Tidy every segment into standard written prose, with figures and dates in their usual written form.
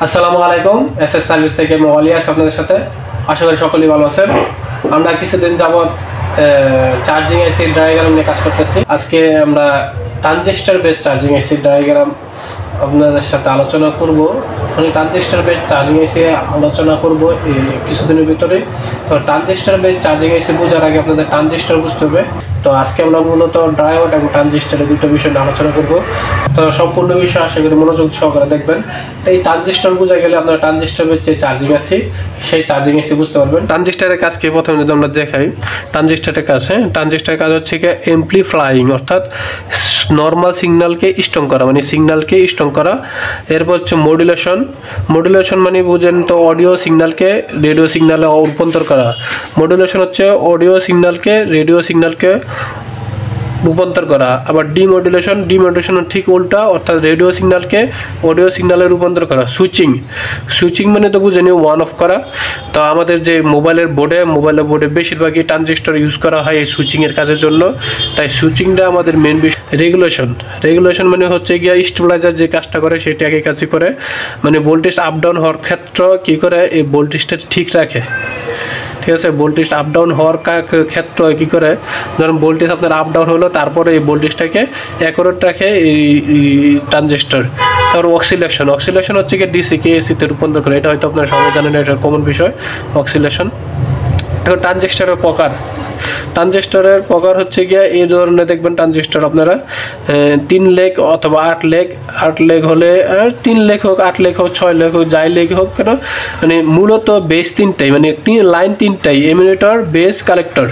আসসালামু আলাইকুম। SS service থেকে মোবাইলিয়াস আপনাদের সাথে। আশা করি সকলেই ভালো আছেন। আমরা কিছুদিন যাবত চার্জিং আইসি ডায়াগ্রাম নিয়ে কাজ করতেছি। আজকে আমরা ট্রানজিস্টর বেস চার্জিং আইসি ডায়াগ্রাম আপনাদের সাথে আলোচনা করব। মানে ট্রানজিস্টর বেস চার্জিং আইসি আলোচনা করব এই কিছুদিনের ভিতরে। তো ট্রানজিস্টর বেস চার্জিং আইসি বোঝার আগে আপনাদের ট্রানজিস্টর বুঝতে হবে। তো আজকে আমরা মূলত ডায়োড এবং ট্রানজিস্টরের দুটো বিষয় নিয়ে আলোচনা করব। তো সম্পূর্ণ বিষয় আশা করি মনোযোগ সহকারে দেখবেন। এই ট্রানজিস্টর বোঝা গেলে আপনারা ট্রানজিস্টর বেস যে চার্জিং আইসি সেই চার্জিং আইসি বুঝতে পারবেন। ট্রানজিস্টরের কাজ কি প্রথমে যদি আমরা দেখাই, ট্রানজিস্টরের কাজ ট্রানজিস্টরের কাজ হচ্ছে কি এমপ্লিফাইং, অর্থাৎ নর্মাল সিগন্যালকে স্ট্রং করা, মানে সিগন্যালকে স্ট্রং করা। এরপর হচ্ছে মডুলেশন। মডুলেশন মানে বুঝেন তো অডিও সিগন্যালকে রেডিও সিগন্যালে রূপান্তর করা। মডুলেশন হচ্ছে অডিও সিগন্যালকে রেডিও সিগন্যালকে রূপান্তর করা। আবার ডিমডুলেশন ঠিক উল্টা, অর্থাৎ রেডিও সিগন্যালকে অডিও সিগন্যালে রূপান্তর করা। সুইচিং মানে তো বুঝেনি ওয়ান অফ করা। তো আমাদের যে মোবাইলের বোর্ডে বেশিরভাগই ট্রানজিস্টর ইউজ করা হয় এই সুইচিংয়ের কাজের জন্য, তাই সুইচিংটা আমাদের মেন বিষয়। রেগুলেশন মানে হচ্ছে গিয়া স্টেবিলাইজার যে কাজটা করে সেটা একই কাজই করে, মানে ভোল্টেজ আপ ডাউন হওয়ার ক্ষেত্রে কী করে এই ভোল্টেজটা ঠিক রাখে। ঠিক আছে, ভোল্টেজ আপ ডাউন হওয়ার ক্ষেত্রে কী করে, ধরুন ভোল্টেজ আপনার আপ ডাউন হলো, তারপরে এই ভোল্টেজটাকে অ্যাকুরেট রাখে এই ট্রানজিস্টর। তারপর অক্সিলেশন হচ্ছে কি ডিসিকে এসিতে রূপান্তর করে। এটা হয়তো আপনারা সবাই জানেন, এটা কমন বিষয় অক্সিলেশন। এখন ট্রানজিস্টরের প্রকার হচ্ছে গিয়া এই ধরনের দেখবেন ট্রানজিস্টর আপনারা 3 লেগ অথবা 8 লেগ হলে, 3 লেগ হোক, 8 লেগ হোক, 6 লেগ হোক, যাই লেগ হোক কেন, মানে মূলত বেস 3টাই, মানে লাইন 3টাই, এমিটার, বেস, কালেক্টর।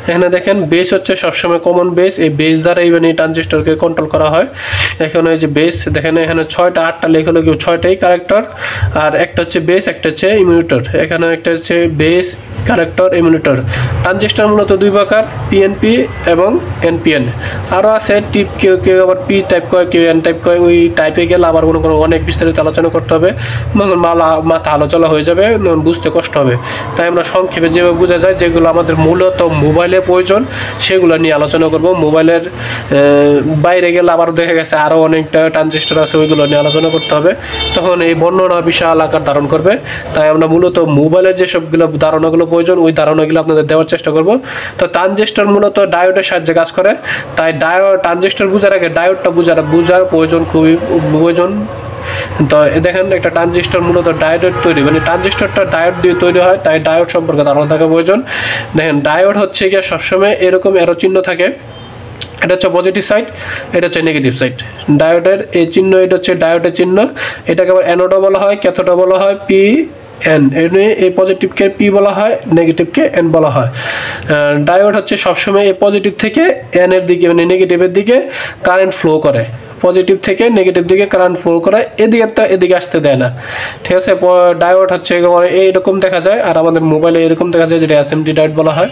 এখানে দেখেন বেস হচ্ছে সবসময় কমন বেস, এই বেস দ্বারাই মানে ট্রানজিস্টরকে কন্ট্রোল করা হয়। এখানে এই যে বেস দেখেন, এখানে 6টা 8টা লেগ হলো কেউ 6টাই কালেক্টর, আর একটা হচ্ছে বেস, একটা হচ্ছে ইমিটার। এখানে একটা হচ্ছে বেস, কালেক্টর, ইমিটার। ট্রানজিস্টর মূলত দুই প্রকার, পিএনপি এবং এনপিএন। আরও আছে টিপ, কেউ আবার পি টাইপ কয়, কেউ এন টাইপ কয়। ওই টাইপে গেলে আবার কোনো অনেক বিস্তারিত আলোচনা করতে হবে, মাথা আলোচনা হয়ে যাবে, বুঝতে কষ্ট হবে। তাই আমরা সংক্ষেপে যেভাবে বোঝা যায়, যেগুলো আমাদের মূলত মোবাইলে প্রয়োজন সেগুলো নিয়ে আলোচনা করব। মোবাইলের বাইরে গেলে আবার দেখা গেছে আরও অনেকটা ট্রানজিস্টর আছে, ওইগুলো নিয়ে আলোচনা করতে হবে, তখন এই বর্ণনা বিশাল আকার ধারণ করবে। তাই আমরা মূলত মোবাইলের যেসবগুলো ধারণাগুলো প্রয়োজন ওই ধারণাগুলো আপনাদের দেওয়ার চেষ্টা করব। তো ট্রানজিস্টর মূলত ডায়োডের সাহায্যে কাজ করে, তাই ট্রানজিস্টর বোঝার আগে ডায়োডটা বোঝার প্রয়োজন, খুবই প্রয়োজন। তো দেখেন একটা ট্রানজিস্টর মূলত ডায়োডের তৈরি, মানে ট্রানজিস্টরটা ডায়োড দিয়ে তৈরি হয়, তাই ডায়োড সম্পর্কে ধারণা থাকা প্রয়োজন। দেখেন ডায়োড হচ্ছে গিয়ে সবসময় এরকম এরো চিহ্ন থাকে, এটা হচ্ছে পজিটিভ সাইড, এটা হচ্ছে নেগেটিভ সাইড। ডায়োডের এই চিহ্ন, এটা হচ্ছে ডায়োডের চিহ্ন। এটাকে আবার অ্যানোডও বলা হয়, ক্যাথোডও বলা হয়, পি এন। এই পজিটিভকে পি বলা হয়, নেগেটিভকে এন বলা হয়। ডায়োড হচ্ছে সবসময় এই পজিটিভ থেকে এন এর দিকে, মানে নেগেটিভের দিকে কারেন্ট ফ্লো করে, পজিটিভ থেকে নেগেটিভ দিকে কারেন্ট ফ্লো করে, এদিকে আসতে দেয় না। ঠিক আছে, ডায়োড হচ্ছে এইরকম দেখা যায়, আর আমাদের মোবাইলে এরকম দেখা যায়, যেটা এসএমডি ডায়োড বলা হয়।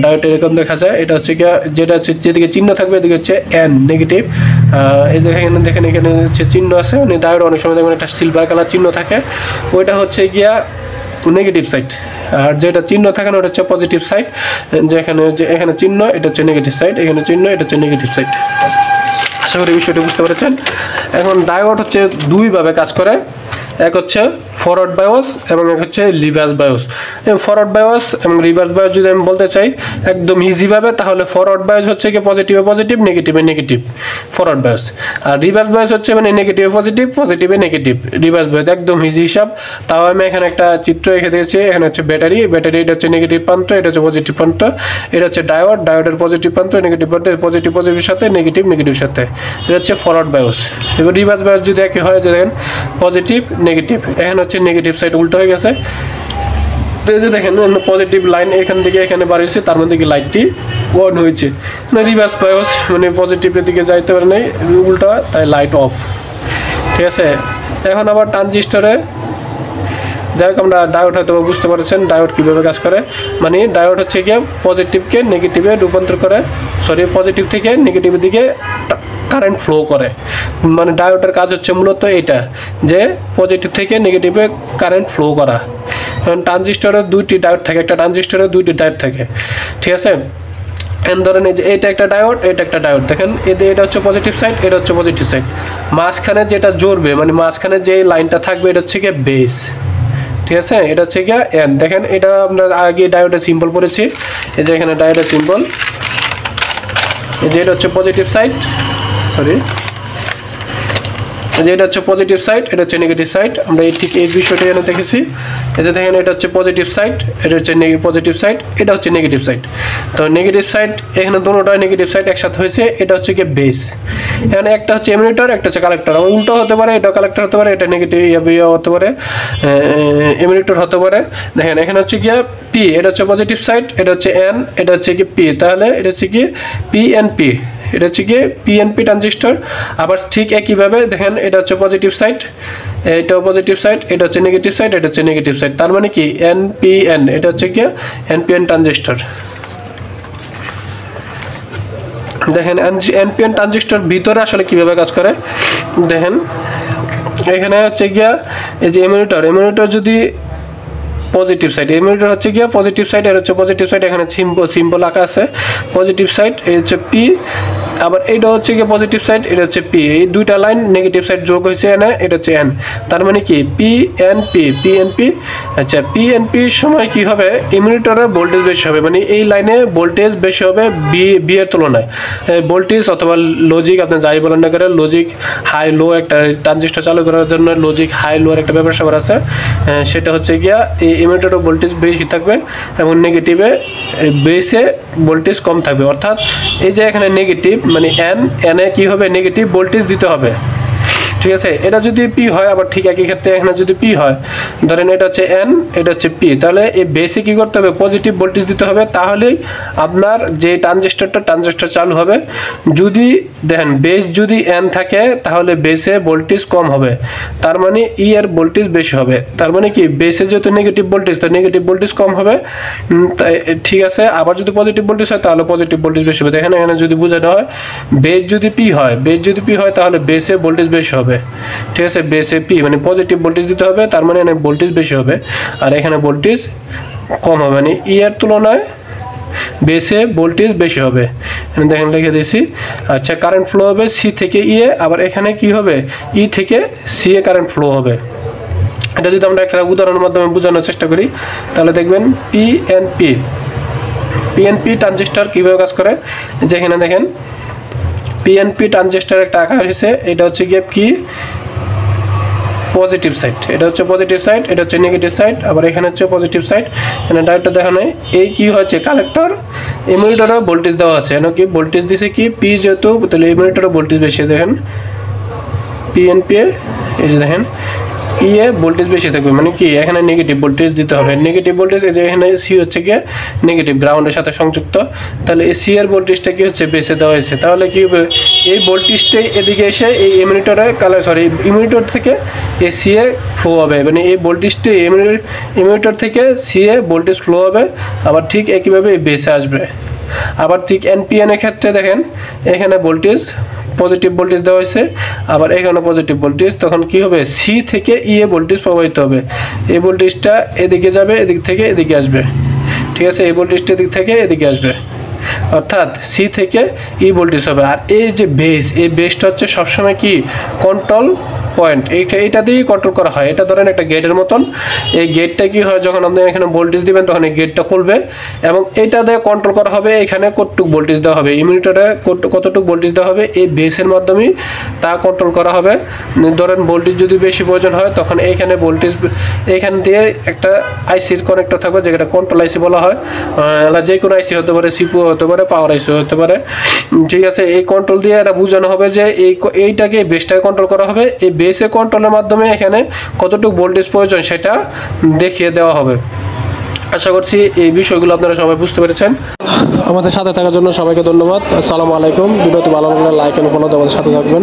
ডায়োড এরকম দেখা যায়, এটা হচ্ছে যেটা হচ্ছে যেদিকে চিহ্ন থাকবে এদিকে হচ্ছে এন, নেগেটিভ। এই দেখেন এখানে হচ্ছে চিহ্ন আছে, মানে ডায়োড অনেক সময় দেখবেন একটা সিলভার কালার চিহ্ন থাকে, ওইটা হচ্ছে গিয়া নেগেটিভ সাইড। আর যেটা চিহ্ন থাকে না ওটা হচ্ছে পজিটিভ সাইড। এখানে চিহ্ন, এটা হচ্ছে নেগেটিভ সাইড, এখানে চিহ্ন, এটা হচ্ছে নেগেটিভ সাইড। আশা করি বিষয়টি বুঝতে পেরেছেন। এখন ডায়োড হচ্ছে দুইভাবে কাজ করে, এক হচ্ছে ফরওয়ার্ড বায়োস এবং এক হচ্ছে রিভার্স বায়োস। ফরওয়ার্ড বায়োস এবং রিভার্স বায়োস যদি আমি বলতে চাই একদম ইজিভাবে, তাহলে ফরওয়ার্ড বায়োস হচ্ছে কি পজিটিভে পজিটিভ, নেগেটিভে নেগেটিভ, ফরওয়ার্ড বায়োস। আর রিভার্স বায়োস হচ্ছে মানে নেগেটিভে পজিটিভ, পজিটিভে নেগেটিভ, রিভার্স বায়োস। একদম ইজি হিসাব। তাও আমি এখানে একটা চিত্র রেখে দিয়েছি। এখানে হচ্ছে ব্যাটারি, এটা হচ্ছে নেগেটিভ প্রান্ত, এটা হচ্ছে পজিটিভ প্রান্ত। এটা হচ্ছে ডায়োডের পজিটিভ প্রান্ত, নেগেটিভ প্রান্ত, পজিটিভের সাথে নেগেটিভের সাথে। এটা হচ্ছে ফরওয়ার্ড বায়োস। এবার রিভার্স বায়োস যদি একই হয়, যে দেখেন পজিটিভ নেগেটিভ, এখানে হচ্ছে নেগেটিভ সাইড উল্টো হয়ে গেছে। তো এই যে দেখেন পজিটিভ লাইন এখান থেকে এখানে বাড়িয়েছে, তার মধ্যে কি লাইটটি অন হয়েছে। রিভার্স বায়োস মানে পজিটিভের দিকে যাইতে পারে নাই, উল্টা, তাই লাইট অফ। ঠিক আছে, এখন আবার ট্রানজিস্টরে যাই হোক, আমরা ডায়োড হয়তো বুঝতে পারছেন ডায়োড কীভাবে কাজ করে। মানে ডায়োড হচ্ছে গিয়ে পজিটিভকে নেগেটিভে রূপান্তর করে, পজিটিভ থেকে নেগেটিভের দিকে কারেন্ট ফ্লো করে। মানে ডায়োডের কাজ হচ্ছে মূলত এটা, যে পজিটিভ থেকে নেগেটিভে কারেন্ট ফ্লো করা। ট্রানজিস্টরের দুইটি ডায়োড থাকে, একটা ট্রানজিস্টরের দুইটি ডায়োড থাকে। ঠিক আছে, এন ধরেন এই যে এটা একটা ডায়োড, এটা একটা ডায়োড, দেখেন এটা হচ্ছে পজিটিভ সাইড, এটা হচ্ছে পজিটিভ সাইড, মাঝখানে যেটা জড়বে মানে মাঝখানে যে লাইনটা থাকবে এটা হচ্ছে গিয়ে বেস, ঠিক আছে, এটা হচ্ছে গিয়ে এন। দেখেন এটা আমরা আগে ডায়োডের সিম্বল পড়েছি, এই যে এখানে ডায়োডের সিম্বল, এই যে এটা হচ্ছে পজিটিভ সাইড, সরি এই যে এটা হচ্ছে পজিটিভ সাইড, এটা হচ্ছে নেগেটিভ সাইড, আমরা এই ঠিক এই বিষয়টা এখানে দেখেছি। এই যে দেখেন এটা হচ্ছে পজিটিভ সাইড, এটা হচ্ছে পজিটিভ সাইড, এটা হচ্ছে নেগেটিভ সাইড। তো নেগেটিভ সাইড এখানে দুটোটা নেগেটিভ সাইড একসাথে হয়েছে, এটা হচ্ছে কি বেস। এখানে একটা হচ্ছে এমিটার, একটা হচ্ছে কালেক্টর, উল্টো হতে পারে, এটা কালেক্টর হতে পারে, এটা নেগেটিভ হতে পারে, এমিটার হতে পারে। দেখেন এখানে হচ্ছে কি পি, এটা হচ্ছে পজিটিভ সাইড, এটা হচ্ছে এন, এটা হচ্ছে কি পি, তাহলে এটা হচ্ছে কি পিএনপি, এটা হচ্ছে কি পিএনপি ট্রানজিস্টর। আবার ঠিক একইভাবে দেখেন এটা হচ্ছে পজিটিভ সাইড, এটাও পজিটিভ সাইড, এটা হচ্ছে নেগেটিভ সাইড, এটা হচ্ছে নেগেটিভ সাইড, তার মানে কি এনপিএন, এটা হচ্ছে কি এনপিএন ট্রানজিস্টর। দেখেন এনপিএন ট্রানজিস্টর ভিতরে আসলে কিভাবে কাজ করে দেখেন, এখানে হচ্ছে গিয়া এই যে এমিটার যদি পজিটিভ সাইড, এমিটার হচ্ছে গিয়া পজিটিভ সাইড, এর হচ্ছে পজিটিভ সাইড, এখানে সিম্বল আঁকা আছে পজিটিভ সাইড, এই হচ্ছে পি, আবার এইটা হচ্ছে গিয়ে পজিটিভ সাইড, এটা হচ্ছে পি, এই দুইটা লাইন নেগেটিভ সাইড যোগ হয়েছে এনে, এটা হচ্ছে এন, তার মানে কি পিএনপি। আচ্ছা পিএনপি সময় কি হবে, ইমিটারের ভোল্টেজ বেশি হবে, মানে এই লাইনে ভোল্টেজ বেশি হবে বি এর তুলনায়, ভোল্টেজ অথবা লজিক আপনি যাই বলেন না করে, লজিক হাই লো, একটা ট্রানজিস্টর চালু করার জন্য লজিক হাই লো এর একটা ব্যাপার স্যাপার আছে, সেটা হচ্ছে গিয়া এই ইমিটারের ভোল্টেজ বেশি থাকবে এবং নেগেটিভে বেসে ভোল্টেজ কম থাকবে। অর্থাৎ এই যে এখানে নেগেটিভ মানে এনে কি হবে, নেগেটিভ ভোল্টেজ দিতে হবে, ঠিক আছে। এটা যদি পি হয়, আবার ঠিক একই ক্ষেত্রে এখানে যদি পি হয়, ধরেন এটা হচ্ছে এন, এটা হচ্ছে পি, তাহলে এই বেসে কি করতে হবে, পজিটিভ ভোল্টেজ দিতে হবে, তাহলেই আপনার যে ট্রানজিস্টর চালু হবে। যদি দেখেন বেস যদি এন থাকে তাহলে বেসে ভোল্টেজ কম হবে, তার মানে ই এর ভোল্টেজ বেশি হবে, তার মানে কি বেসে যেহেতু নেগেটিভ ভোল্টেজ, তো নেগেটিভ ভোল্টেজ কম হবে, ঠিক আছে। আবার যদি পজিটিভ ভোল্টেজ হয় তাহলে পজিটিভ ভোল্টেজ বেশি হবে। দেখেন এখানে যদি বোঝানো হয় বেস যদি পি হয় তাহলে বেসে ভোল্টেজ বেশি হবে, ঠিক আছে, বেসে পি মানে পজিটিভ ভোল্টেজ দিতে হবে, তার মানে এখানে ভোল্টেজ বেশি হবে, আর এখানে ভোল্টেজ কম হবে, মানে ই এর তুলনায় বেসে ভোল্টেজ বেশি হবে। দেখেন লিখে দিয়েছি। আচ্ছা কারেন্ট ফ্লো হবে সি থেকে ই এ, আবার এখানে কি হবে ই থেকে সি এ কারেন্ট ফ্লো হবে। এটা যদি আমরা একটা উদাহরণের মাধ্যমে বোঝানোর চেষ্টা করি তাহলে দেখবেন পিএনপি ট্রানজিস্টর কীভাবে কাজ করে, যেখানে দেখেন পিএনপি ট্রানজিস্টর একটা আঁকা হয়েছে, এটা হচ্ছে গিয়ে কি পজিটিভ সাইড, এটা হচ্ছে পজিটিভ সাইড, এটা হচ্ছে নেগেটিভ সাইড, আবার এখানে হচ্ছে পজিটিভ সাইড। এখানে ডায়োডটা দেখা নেই, এই কি হচ্ছে কালেক্টর, এমিটারে ভোল্টেজ দেওয়া আছে, এখানে কি ভোল্টেজ দিছে কি পি, যেহেতু তাহলে এমিটারে ভোল্টেজ বেশি, দেখেন পিএনপি, এই যে দেখেন ই এ ভোল্টেজ বেশি থাকবে, মানে কি এখানে নেগেটিভ ভোল্টেজ দিতে হবে, নেগেটিভ ভোল্টেজ এই যে এখানে সি হচ্ছে কি নেগেটিভ গ্রাউন্ডের সাথে সংযুক্ত, তাহলে এই সি এর ভোল্টেজটা কি হচ্ছে বেসে দেওয়া হয়েছে, তাহলে কি হবে এই ভোল্টেজটাই এদিকে এসে এই ইমিটার থেকে এই সি এ ফ্লো হবে, মানে এই ভোল্টেজটি ইমিটার থেকে সি এ ভোল্টেজ ফ্লো হবে, আবার ঠিক একইভাবে এই বেসে আসবে। আবার ঠিক এনপিএন এর ক্ষেত্রে দেখেন এখানে ভোল্টেজ পজিটিভ ভোল্টেজ দেওয়া হয়েছে, আবার এখানে পজিটিভ ভোল্টেজ, তখন কি হবে সি থেকে ই এ ভোল্টেজ প্রবাহিত হবে, এই ভোল্টেজটা এদিকে যাবে, এদিক থেকে এদিকে আসবে, ঠিক আছে, এই ভোল্টেজটা এদিক থেকে এদিকে আসবে, অর্থাৎ সি থেকে ই ভোল্টেজ হবে। আর এই যে বেস, এই বেসটা হচ্ছে সবসময় কি কন্ট্রোল পয়েন্ট, এইটা দিয়েই কন্ট্রোল করা হয়। এটা ধরেন একটা গেটের মতন, এই গেটটা কি হয় যখন আপনি এখানে ভোল্টেজ দিবেন তখন এই গেটটা খুলবে এবং এটা দিয়ে কন্ট্রোল করা হবে, এখানে কতটুকু ভোল্টেজ দেওয়া হবে, ইমিটারে কতটুকু ভোল্টেজ দেওয়া হবে, এই বেসের মাধ্যমেই তা কন্ট্রোল করা হবে। ধরেন ভোল্টেজ যদি বেশি প্রয়োজন হয় তখন এইখানে ভোল্টেজ, এইখান দিয়ে একটা আইসির কানেক্টর থাকবে যেটা কন্ট্রোল আইসি বলা হয়, যে কোনো আইসি হতে পারে, সিপিইউ হতে পারে, পাওয়ার আইসি হতে পারে, ঠিক আছে। এই কন্ট্রোল দিয়ে এটা বোঝানো হবে যে এইটাকে বেসটাকে কন্ট্রোল করা হবে, এই বেসে কন্ট্রোলের মাধ্যমে এখানে কতটুকু ভোল্টেজ প্রয়োজন সেটা দেখিয়ে দেওয়া হবে। আশা করছি এই বিষয়গুলো আপনারা সবাই বুঝতে পেরেছেন। আমাদের সাথে থাকার জন্য সবাইকে ধন্যবাদ। আসসালামু আলাইকুম। ভিডিওটি ভালো লাগলে লাইক এবং ফলো দিয়ে আমাদের সাথে থাকবেন।